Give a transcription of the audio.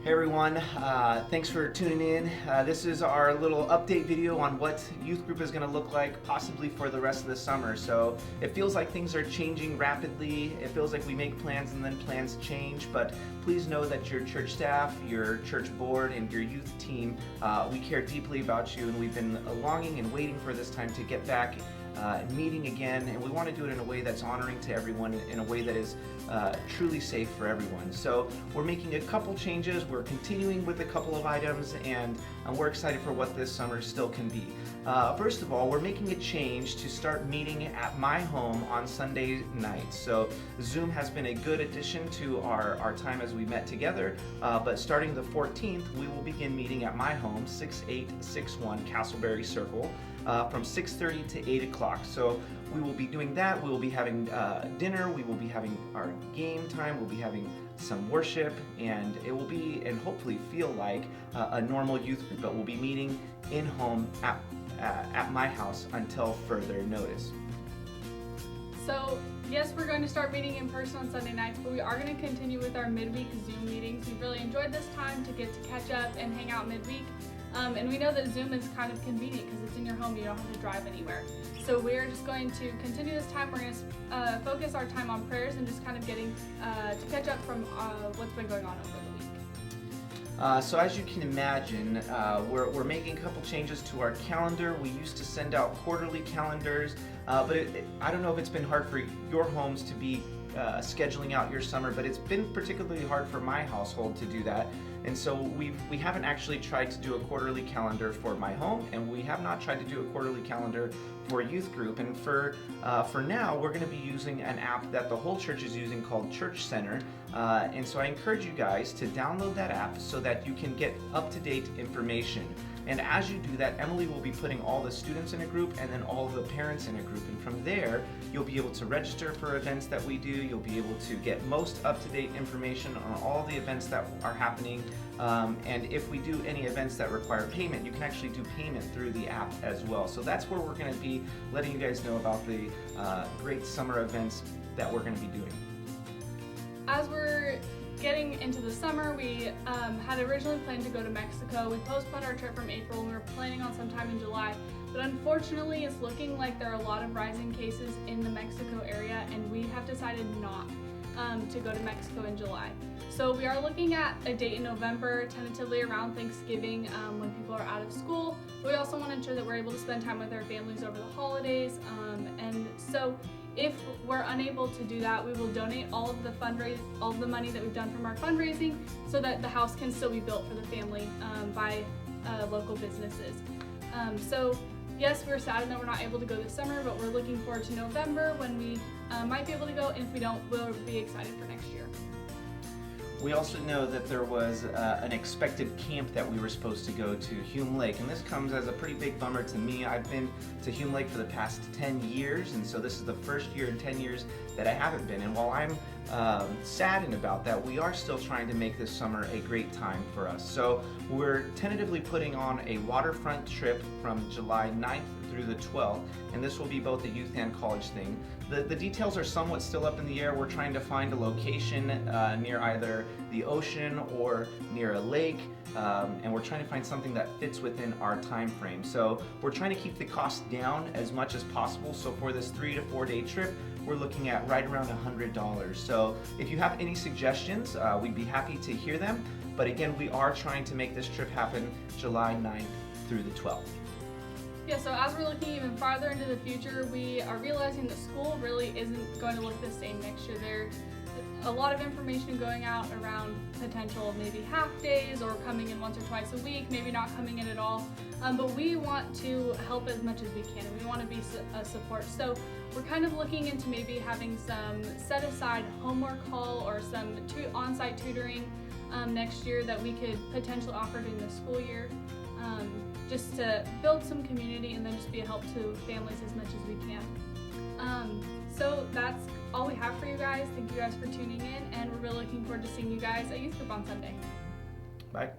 Hey everyone, thanks for tuning in. This is our little update video on what youth group is going to look like possibly for the rest of the summer. So it feels like things are changing rapidly. It feels like we make plans and then plans change, but please know that your church staff, your church board, and your youth team, we care deeply about you, and we've been longing and waiting for this time to get back meeting again, and we want to do it in a way that's honoring to everyone, in a way that is truly safe for everyone. So we're making a couple changes, we're continuing with a couple of items, and we're excited for what this summer still can be. First of all, we're making a change to start meeting at my home on Sunday nights. So Zoom has been a good addition to our time as we met together, but starting the 14th, we will begin meeting at my home, 6861 Castleberry Circle, from 6:30 to 8 o'clock. So we will be doing that. We will be having dinner. We will be having our game time. We'll be having some worship, and it will be, and hopefully feel like, a normal youth group, but we'll be meeting in home at my house until further notice. So yes, we're going to start meeting in person on Sunday nights, but we are going to continue with our midweek Zoom meetings. We've really enjoyed this time to get to catch up and hang out midweek. And we know that Zoom is kind of convenient because it's in your home, you don't have to drive anywhere. So we're just going to continue this time. We're going to focus our time on prayers and just kind of getting to catch up from what's been going on over the week. So as you can imagine, we're making a couple changes to our calendar. We used to send out quarterly calendars, but I don't know if it's been hard for your homes to be scheduling out your summer, but it's been particularly hard for my household to do that. And so we haven't actually tried to do a quarterly calendar for my home, and we have not tried to do a quarterly calendar for youth group. And for now, we're going to be using an app that the whole church is using called Church Center. And so I encourage you guys to download that app so that you can get up-to-date information. And as you do that, Emily will be putting all the students in a group and then all of the parents in a group. And from there, you'll be able to register for events that we do. You'll be able to get most up-to-date information on all the events that are happening. And if we do any events that require payment, you can actually do payment through the app as well. So that's where we're going to be letting you guys know about the great summer events that we're going to be doing. As we're getting into the summer, we had originally planned to go to Mexico. We postponed our trip from April, and we were planning on sometime in July. But unfortunately, it's looking like there are a lot of rising cases in the Mexico area, and we have decided not to go to Mexico in July. So we are looking at a date in November, tentatively around Thanksgiving, when people are out of school. We also want to ensure that we're able to spend time with our families over the holidays, and so if we're unable to do that, we will donate all of the money that we've done from our fundraising so that the house can still be built for the family by local businesses. So yes, we're sad that we're not able to go this summer, but we're looking forward to November when we might be able to go, and if we don't, we'll be excited for next year. We also know that there was an expected camp that we were supposed to go to, Hume Lake, and this comes as a pretty big bummer to me. I've been to Hume Lake for the past 10 years, and so this is the first year in 10 years that I haven't been. And while I'm saddened about that, we are still trying to make this summer a great time for us. So we're tentatively putting on a waterfront trip from July 9th through the 12th, and this will be both a youth and college thing. The details are somewhat still up in the air. We're trying to find a location near either the ocean or near a lake, and we're trying to find something that fits within our time frame. So we're trying to keep the cost down as much as possible. So for this 3 to 4 day trip, we're looking at right around $100. So if you have any suggestions, we'd be happy to hear them. But again, we are trying to make this trip happen July 9th through the 12th. Yeah, so as we're looking even farther into the future, we are realizing that school really isn't going to look the same next year. There's a lot of information going out around potential maybe half days or coming in once or twice a week, maybe not coming in at all. But we want to help as much as we can, and we want to be a support. So we're kind of looking into maybe having some set aside homework hall or some on-site tutoring next year that we could potentially offer during the school year. Just to build some community and then just be a help to families as much as we can. So that's all we have for you guys. Thank you guys for tuning in, and we're really looking forward to seeing you guys at youth group on Sunday. Bye.